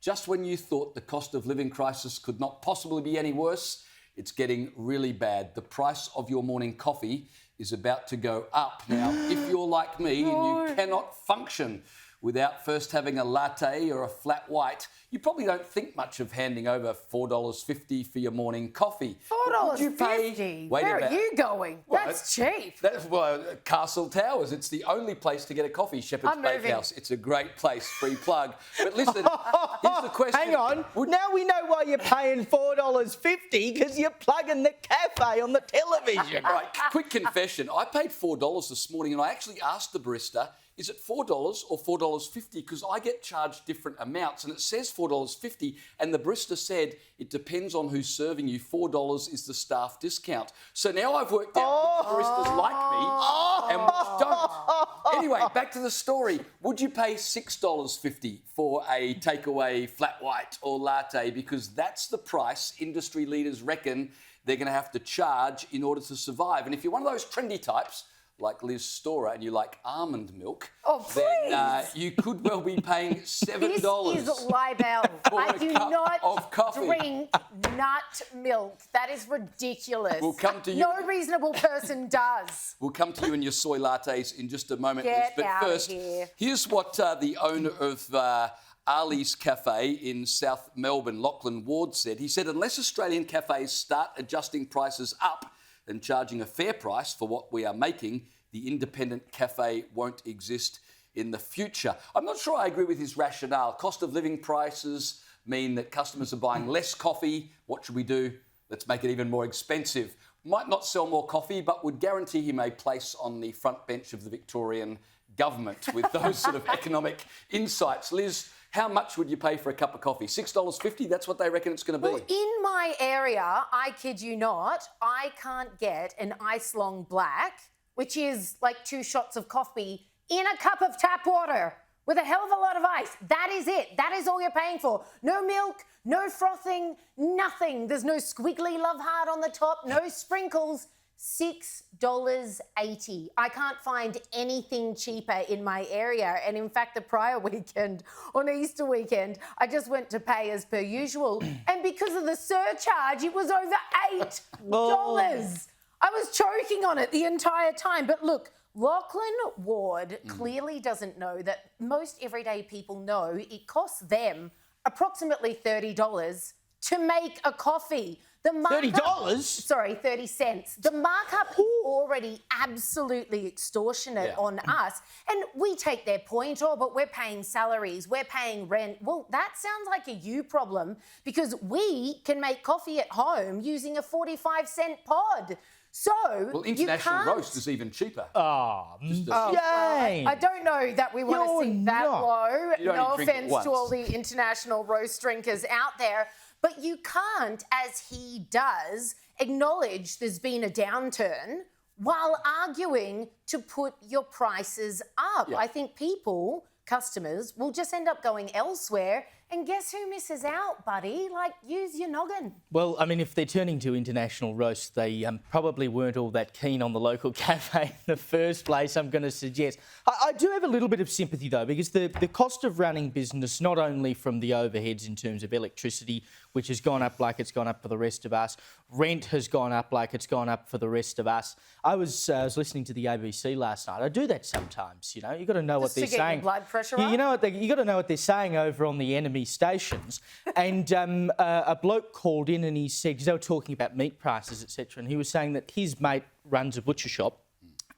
Just when you thought the cost of living crisis could not possibly be any worse, it's getting really bad. The price of your morning coffee is about to go up. Now, if you're like me and you cannot function without first having a latte or a flat white, you probably don't think much of handing over $4.50 for your morning coffee. $4.50? Where are you going? Well, that's cheap. Castle Towers. It's the only place to get a coffee, Shepherd's Bakehouse. It's a great place, free plug. But listen, here's the question. Hang on. Now we know why you're paying $4.50, because you're plugging the cafe on the television. Right, quick confession. I paid $4 this morning and I actually asked the barista, is it $4 or $4.50? Because I get charged different amounts and it says $4.50 and the barista said it depends on who's serving you. $4 is the staff discount. So now I've worked out which baristas like me and which don't. Anyway, back to the story. Would you pay $6.50 for a takeaway flat white or latte? Because that's the price industry leaders reckon they're going to have to charge in order to survive. And if you're one of those trendy types, like Liz Storer, and you like almond milk, then you could well be paying $7. This is libel. I do not drink nut milk. That is ridiculous. We'll come to you. No reasonable person does. We'll come to you and your soy lattes in just a moment, Liz. Get But out first, of here. here's what the owner of Ali's Cafe in South Melbourne, Lachlan Ward, said. He said, unless Australian cafes start adjusting prices up and charging a fair price for what we are making, the independent cafe won't exist in the future. I'm not sure I agree with his rationale. Cost of living prices mean that customers are buying less coffee. What should we do? Let's make it even more expensive. Might not sell more coffee, but would guarantee him a place on the front bench of the Victorian government with those sort of economic insights. Liz, how much would you pay for a cup of coffee? $6.50? That's what they reckon it's going to be. Well, in my area, I kid you not, I can't get an ice long black, which is like 2 shots of coffee in a cup of tap water with a hell of a lot of ice. That is it. That is all you're paying for. No milk, no frothing, nothing. There's no squiggly love heart on the top, no sprinkles. $6.80. I can't find anything cheaper in my area. And in fact, the prior weekend, on Easter weekend, I just went to pay as per usual. And because of the surcharge, it was over $8. I was choking on it the entire time. But look, Lachlan Ward clearly doesn't know that most everyday people know it costs them approximately $30 to make a coffee. The markup, $30? Sorry, 30 cents. The markup is already absolutely extortionate on us. And we take their point, but we're paying salaries, we're paying rent. Well, that sounds like a you problem because we can make coffee at home using a 45-cent pod. So, International Roast is even cheaper. Yay! I don't know that we want to sink that low. No offence to all the international roast drinkers out there. But you can't, as he does, acknowledge there's been a downturn while arguing to put your prices up. I think customers, will just end up going elsewhere. And guess who misses out, buddy? Like, use your noggin. Well, I mean, if they're turning to international roast, they probably weren't all that keen on the local cafe in the first place, I'm going to suggest. I do have a little bit of sympathy, though, because the cost of running business, not only from the overheads in terms of electricity, which has gone up like it's gone up for the rest of us, rent has gone up like it's gone up for the rest of us. I was listening to the ABC last night. I do that sometimes, you know. You've got to know what they're saying. Just to get your blood pressure up? You know what you got to know what they're saying over on the enemy stations. And a bloke called in and he said, because they were talking about meat prices, etc., and he was saying that his mate runs a butcher shop,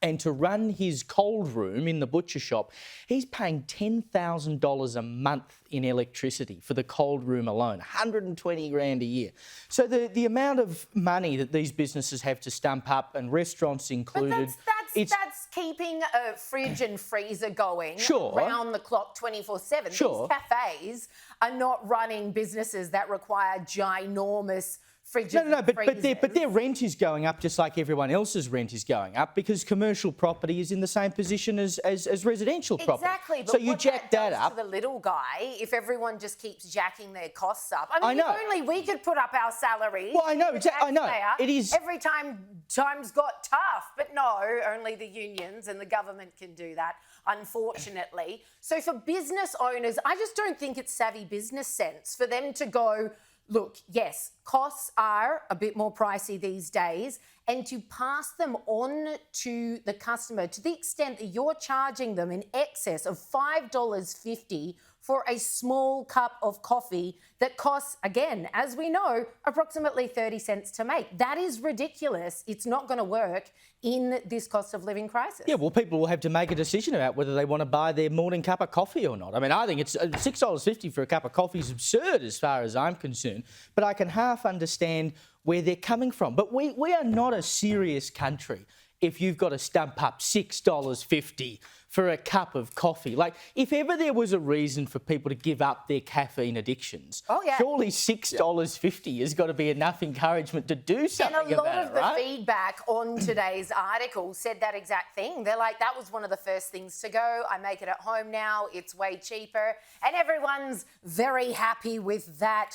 and to run his cold room in the butcher shop, he's paying $10,000 a month in electricity for the cold room alone, 120 grand a year. So the amount of money that these businesses have to stump up, and restaurants included... But that's keeping a fridge and freezer going round the clock 24/7. Sure. These cafes are not running businesses that require ginormous fridges. No, and but freezers. their rent is going up just like everyone else's rent is going up because commercial property is in the same position as residential property. Exactly. But so you what jack that that does up. to the little guy, if everyone just keeps jacking their costs up. I mean, I know. if only we could put up our salaries. Well, I know, the exactly. I know. taxpayer, It is- every time times got tough. But no, only the unions and the government can do that, unfortunately. So for business owners, I just don't think it's savvy business sense for them to go, look, yes, costs are a bit more pricey these days, and to pass them on to the customer to the extent that you're charging them in excess of $5.50 for a small cup of coffee that costs, again, as we know, approximately 30 cents to make. That is ridiculous. It's not going to work in this cost of living crisis. Yeah, well, people will have to make a decision about whether they want to buy their morning cup of coffee or not. I mean, I think it's $6.50 for a cup of coffee is absurd as far as I'm concerned, but I can half understand where they're coming from. But we are not a serious country if you've got to stump up $6.50 for a cup of coffee. Like, if ever there was a reason for people to give up their caffeine addictions, surely $6.50 has got to be enough encouragement to do something about it, right? And a lot of the feedback on today's article said that exact thing. They're like, that was one of the first things to go. I make it at home now. It's way cheaper. And everyone's very happy with that